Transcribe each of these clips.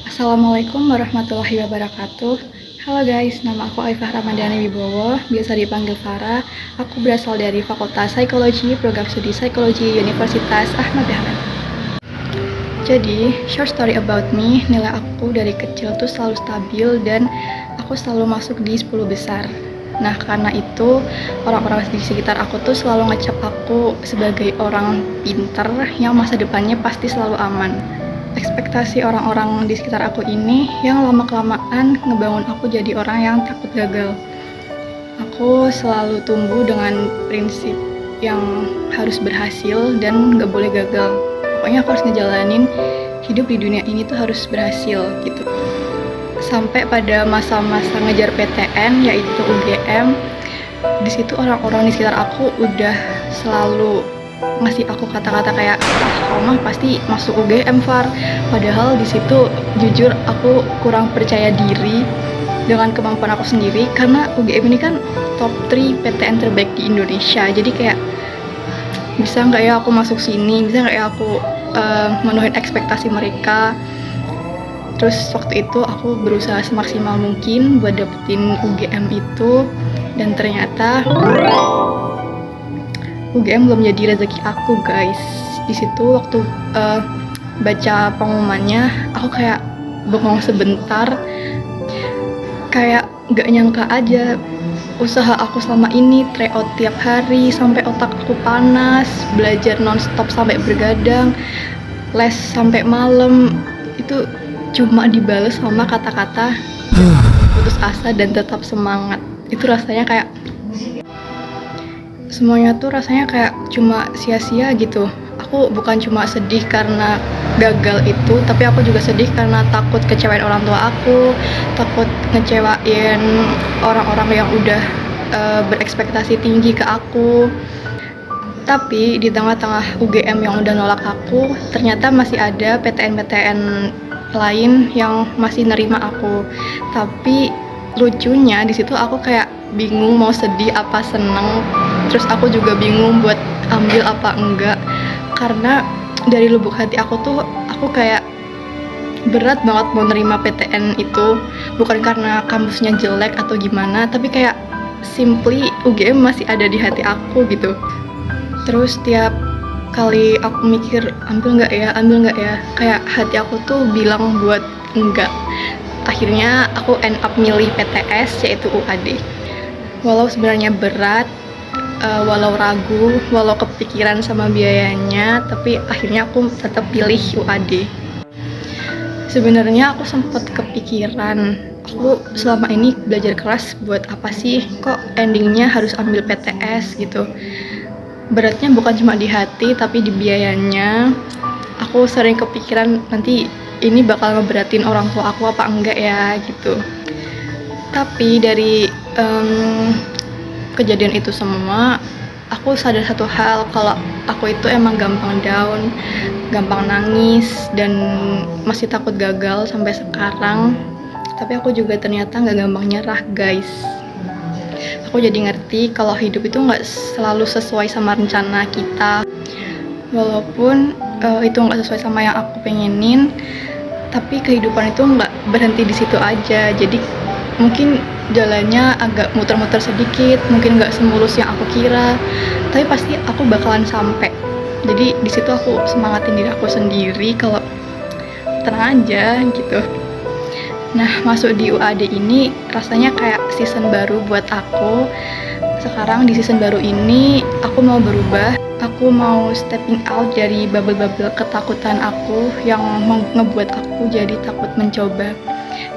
Assalamualaikum warahmatullahi wabarakatuh. Halo guys, nama aku Aifah Ramadhani Wibowo, biasa dipanggil Farah. Aku berasal dari Fakultas Psikologi, Program Studi Psikologi Universitas Ahmad Yani. Jadi, short story about me, nilai aku dari kecil tuh selalu stabil dan aku selalu masuk di 10 besar. Nah, karena itu orang-orang di sekitar aku tuh selalu ngecap aku sebagai orang pintar yang masa depannya pasti selalu aman. Ekspektasi orang-orang di sekitar aku ini yang lama-kelamaan ngebangun aku jadi orang yang takut gagal. Aku selalu tumbuh dengan prinsip yang harus berhasil dan gak boleh gagal. Pokoknya aku harus ngejalanin hidup di dunia ini tuh harus berhasil gitu. Sampai pada masa-masa ngejar PTN yaitu UGM, di situ orang-orang di sekitar aku udah selalu ngasih aku kata-kata kayak kamu pasti masuk UGM Far. Padahal di situ jujur aku kurang percaya diri dengan kemampuan aku sendiri karena UGM ini kan top 3 PTN terbaik di Indonesia. Jadi kayak bisa nggak ya aku masuk sini, bisa nggak ya aku menuhin ekspektasi mereka. Terus waktu itu aku berusaha semaksimal mungkin buat dapetin UGM itu, dan ternyata UGM belum jadi rezeki aku guys. Di situ waktu baca pengumumannya aku kayak bengong sebentar, kayak gak nyangka aja usaha aku selama ini tryout tiap hari sampai otak aku panas, belajar nonstop sampai bergadang, les sampai malam, itu cuma dibales sama kata-kata putus asa dan tetap semangat. Itu rasanya kayak semuanya tuh rasanya kayak cuma sia-sia gitu. Aku bukan cuma sedih karena gagal itu, tapi aku juga sedih karena takut kecewain orang tua aku, takut ngecewain orang-orang yang udah berekspektasi tinggi ke aku. Tapi di tengah-tengah UGM yang udah nolak aku, ternyata masih ada PTN-PTN lain yang masih nerima aku. Tapi lucunya di situ aku kayak bingung mau sedih apa seneng. Terus aku juga bingung buat ambil apa enggak, karena dari lubuk hati aku tuh aku kayak berat banget mau nerima PTN itu. Bukan karena kampusnya jelek atau gimana, tapi kayak simply UGM masih ada di hati aku gitu. Terus tiap kali aku mikir ambil nggak ya, kayak hati aku tuh bilang buat enggak. Akhirnya aku end up milih PTS yaitu UAD. Walau sebenarnya berat, walau ragu, walau kepikiran sama biayanya, tapi akhirnya aku tetap pilih UAD. Sebenarnya aku sempat kepikiran, aku selama ini belajar keras buat apa sih, kok endingnya harus ambil PTS gitu. Beratnya bukan cuma di hati tapi di biayanya. Aku sering kepikiran nanti ini bakal ngeberatin orang tua aku apa enggak ya gitu. Tapi dari kejadian itu semua, aku sadar satu hal, kalau aku itu emang gampang down, gampang nangis, dan masih takut gagal sampai sekarang. Tapi aku juga ternyata nggak gampang nyerah guys. Aku jadi ngerti kalau hidup itu nggak selalu sesuai sama rencana kita. Walaupun itu nggak sesuai sama yang aku pengenin, tapi kehidupan itu nggak berhenti di situ aja. Jadi mungkin jalannya agak muter-muter sedikit, mungkin nggak semulus yang aku kira, tapi pasti aku bakalan sampai. Jadi di situ aku semangatin diri aku sendiri kalau tenang aja gitu. Nah, masuk di UAD ini rasanya kayak season baru buat aku. Sekarang di season baru ini aku mau berubah. Aku mau stepping out dari bubble-bubble ketakutan aku yang ngebuat aku jadi takut mencoba.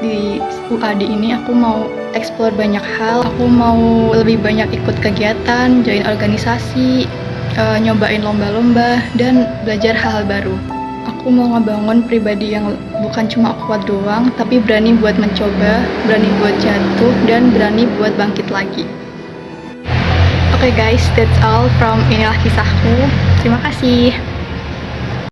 Di UAD ini aku mau explore banyak hal. Aku mau lebih banyak ikut kegiatan, join organisasi, nyobain lomba-lomba, dan belajar hal-hal baru. Aku mau ngebangun pribadi yang bukan cuma kuat doang, tapi berani buat mencoba, berani buat jatuh, dan berani buat bangkit lagi. Oke guys, that's all from Inilah Kisahku. Terima kasih.